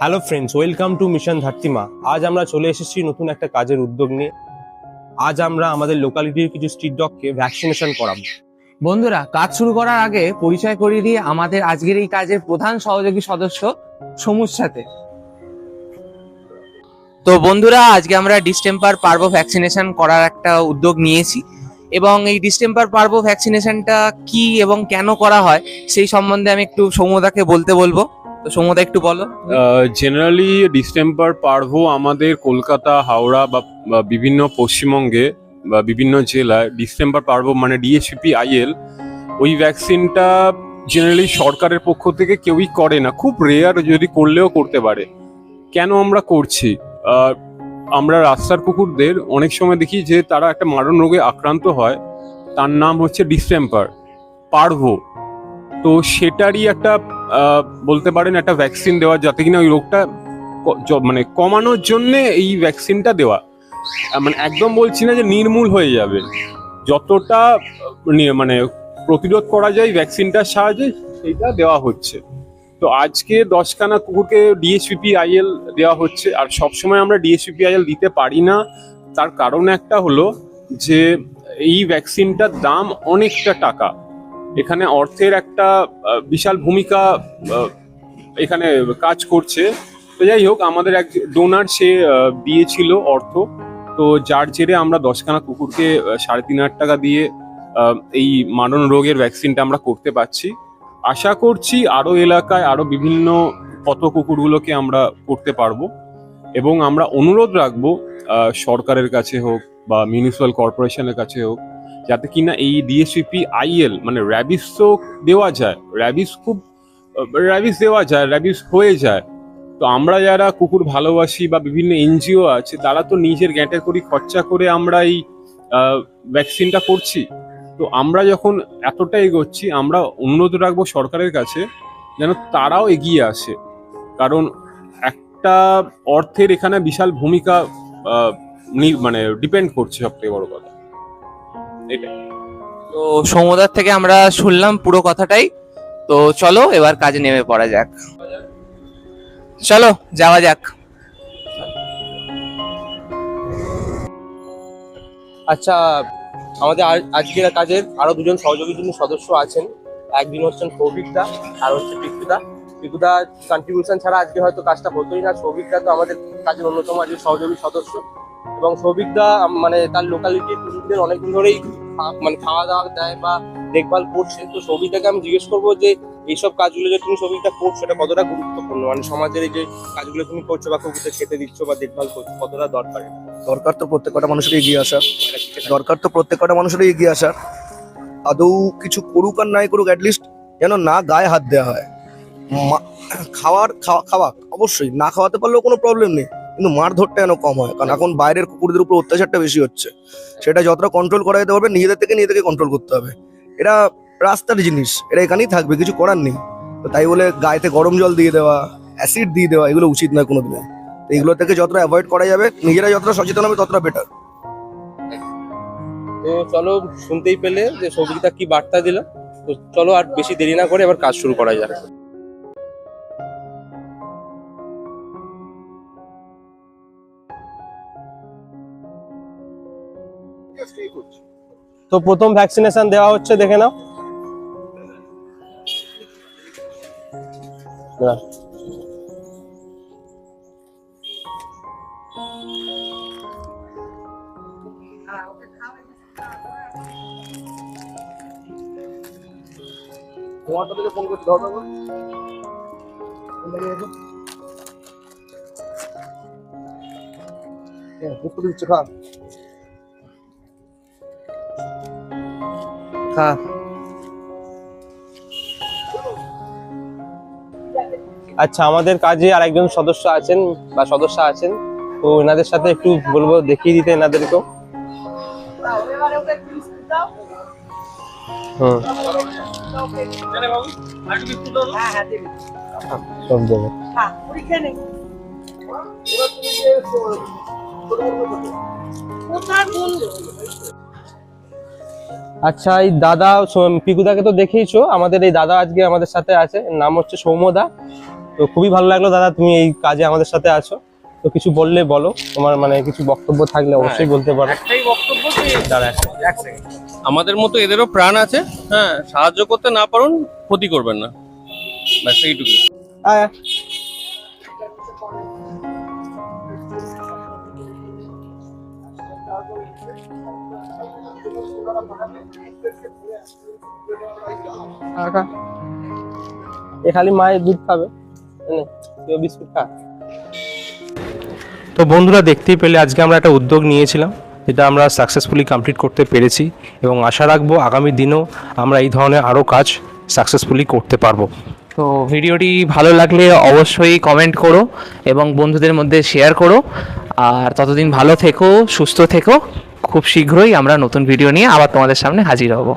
Hello friends, welcome to mission Dhatrima. আজ আমরা চলে এসেছি নতুন একটা কাজের উদ্যোগ নিয়ে। আজ আমরা আমাদের লোকালিটির কিছু স্ট্রিট ডগকে ভ্যাকসিনেশন করাবো। বন্ধুরা, কাজ শুরু করার আগে পরিচয় করিয়ে দিয়ে আমাদের আজকের এই কাজের প্রধান সহযোগী সদস্য সমুর সাথে। তো বন্ধুরা, আজকে আমরা ডিস্টেম্পার পার্ভো ভ্যাকসিনেশন করার একটা উদ্যোগ নিয়েছি এবং এই ডিস্টেম্পার পার্ভো ভ্যাকসিনেশনটা কি এবং কেন করা হয় সেই সম্বন্ধে আমি একটু সৌম্যদাকে বলবো। তো সৌম্যদা একটু বলো। জেনারেলি ডিস্টেম্পার পার্ভো আমাদের কলকাতা, হাওড়া বা বিভিন্ন পশ্চিমবঙ্গে বা বিভিন্ন জেলায় ডিস্টেম্পার পার্ভো মানে DHPPIL, ওই ভ্যাকসিনটা জেনারেলি সরকারের পক্ষ থেকে কেউই করে না, খুব রেয়ার, যদি করলেও করতে পারে। কেন আমরা করছি? আমরা রাস্তার কুকুরদের অনেক সময় দেখি যে তারা একটা মারণ রোগে আক্রান্ত হয়, তার নাম হচ্ছে ডিস্টেম্পার পার্ভো। তো সেটারই একটা বলতে পারেন একটা ভ্যাকসিন দেওয়া, যাতে কিনা ওই রোগটা মানে কমানোর জন্যে এই ভ্যাকসিনটা দেওয়া। মানে একদম বলছি না যে নির্মূল হয়ে যাবে, যতটা মানে প্রতিরোধ করা যায় ভ্যাকসিনটার সাহায্যে সেইটা দেওয়া হচ্ছে। তো আজকে 10খানা কুকুরকে DHPPIL দেওয়া হচ্ছে। আর সবসময় আমরা DHPPIL দিতে পারি না, তার কারণ একটা হলো যে এই ভ্যাকসিনটার দাম অনেকটা টাকা। এখানে অর্থের একটা বিশাল ভূমিকা এখানে কাজ করছে। তো যাই হোক, আমাদের এক ডোনার সে দিয়েছিল অর্থ, তো যার জেরে আমরা 10খানা কুকুরকে 3,500 টাকা দিয়ে এই মারণ রোগের ভ্যাকসিনটা আমরা করতে পারছি। আশা করছি আরো এলাকায় আরো বিভিন্ন কত কুকুরগুলোকে আমরা করতে পারবো। এবং আমরা অনুরোধ রাখবো সরকারের কাছে হোক বা মিউনিসিপ্যাল কর্পোরেশনের কাছে হোক, যাতে কিনা এই DHPPIL মানে র্যাবিস তো দেওয়া যায়, র্যাবিস দেওয়া যায়, র্যাবিস হয়ে যায়। তো আমরা যারা কুকুর ভালোবাসি বা বিভিন্ন NGO আছে, তারা তো নিজের গ্যাঁটের করি খরচা করে আমরা এই ভ্যাকসিনটা করছি। তো আমরা যখন এতটা এগোচ্ছি, আমরা অনুরোধ রাখবো সরকারের কাছে যেন তারাও এগিয়ে আসে, কারণ একটা অর্থের এখানে বিশাল ভূমিকা মানে ডিপেন্ড করছে, সবথেকে বড় কথা এটাই। তো সৌম্যদার থেকে আমরা শুনলাম পুরো কথাটাই। তো চলো এবার কাজে নেমে পড়া যাক। চলো যাওয়া যাক। আচ্ছা, আমাদের আজকের কাজের আরো দুজন সহযোগী যিনি সদস্য আছেন। একদিন হচ্ছেন সৌভিকদা আর হচ্ছে পিকুদা। পিকুদা কন্ট্রিবিউশন ছাড়া আজকে হয়তো কাজটা হতোই না। সৌভিকদা তো আমাদের কাজের অন্যতম আজকে সহযোগী সদস্য, এবং সৌভিকদা মানে তার লোকালিটির কুকুরদের অনেকদিন ধরেই মানে খাওয়া দাওয়া দেয় বা দেখভাল করছে। তো সৌভিকদাকে আমি জিজ্ঞেস করবো যে এইসব কাজগুলো যে তুমি সৌভিকদা করছো, এটা কতটা গুরুত্বপূর্ণ, মানে সমাজের এই যে কাজগুলো তুমি করছো বা কুকুরদের খেতে দিচ্ছ বা দেখভাল করছো, কতটা দরকার? দরকার তো প্রত্যেকটা মানুষেরই এগিয়ে আসা, আদৌ কিছু করুক আর নাই করুক, অ্যাটলিস্ট যেন না গায়ে হাত দেওয়া হয়। খাওয়া অবশ্যই, না খাওয়াতে পারলেও কোনো প্রবলেম নেই, কিন্তু মারধরটা যেন কম হয়। কারণ এখন বাইরের কুকুরদের উপর অত্যাচারটা বেশি হচ্ছে, সেটা যতটা কন্ট্রোল করা যেতে পারবে নিজেদেরকে কন্ট্রোল করতে হবে। এটা রাস্তার জিনিস, এটা এখানেই থাকবে, কিছু করার নেই। তো তাই বলে গায়েতে গরম জল দিয়ে দেওয়া, অ্যাসিড দিয়ে দেওয়া, এগুলো উচিত নয় কোনোদিনও। এগুলো থেকে যতটা অ্যাভয়েড করা যাবে, নিজেরা যতটা সচেতন হবে ততটা বেটার। তো চলো, শুনতেই পেলে যে সৌভিকদা কি বার্তা দিল। তো চলো আর বেশি দেরি না করে এবার কাজ শুরু করা যাক। তো প্রথম ভ্যাকসিনেশন দেওয়া হচ্ছে, দেখে নাও। তোমারটা থেকে ফোন করতে দাও। দিচ্ছে খা। আচ্ছা, আমাদের কাজে আর একজন সদস্য আছেন বা সদস্য আছেন, তো এনাদের সাথে একটু বলবো দেখিয়ে দিতে এনাদেরকেও। সব দেবো। আচ্ছা, এই দাদা পিকুদাকে তো দেখেইছো, আমাদের এই দাদা আজকে আমাদের সাথে আছে, নাম হচ্ছে সৌম্যদা। তো খুবই ভালো লাগলো দাদা, তুমি এই কাজে আমাদের সাথে আছো। তো কিছু বললে বলো, তোমার মানে কিছু বক্তব্য থাকলে অবশ্যই বলতে পারো। একটাই বক্তব্য যে দাঁড়া আমাদের মতো এদেরও প্রাণ আছে, হ্যাঁ, সাহায্য করতে না পারুন, ক্ষতি করবেন না, ব্যাস এইটুকু। আয় এ খালি মায়ের দুধ খাবে, বিস্কুট খা। তো বন্ধুরা দেখতেই পেলে আজকে আমরা একটা উদ্যোগ নিয়েছিলাম, যেটা আমরা সাকসেসফুলি কমপ্লিট করতে পেরেছি এবং আশা রাখবো আগামী দিনেও আমরা এই ধরনের আরও কাজ সাকসেসফুলি করতে পারবো। তো ভিডিওটি ভালো লাগলে অবশ্যই কমেন্ট করো এবং বন্ধুদের মধ্যে শেয়ার করো। আর ততদিন ভালো থেকো, সুস্থ থেকো। খুব শীঘ্রই আমরা নতুন ভিডিও নিয়ে আবার তোমাদের সামনে হাজির হব।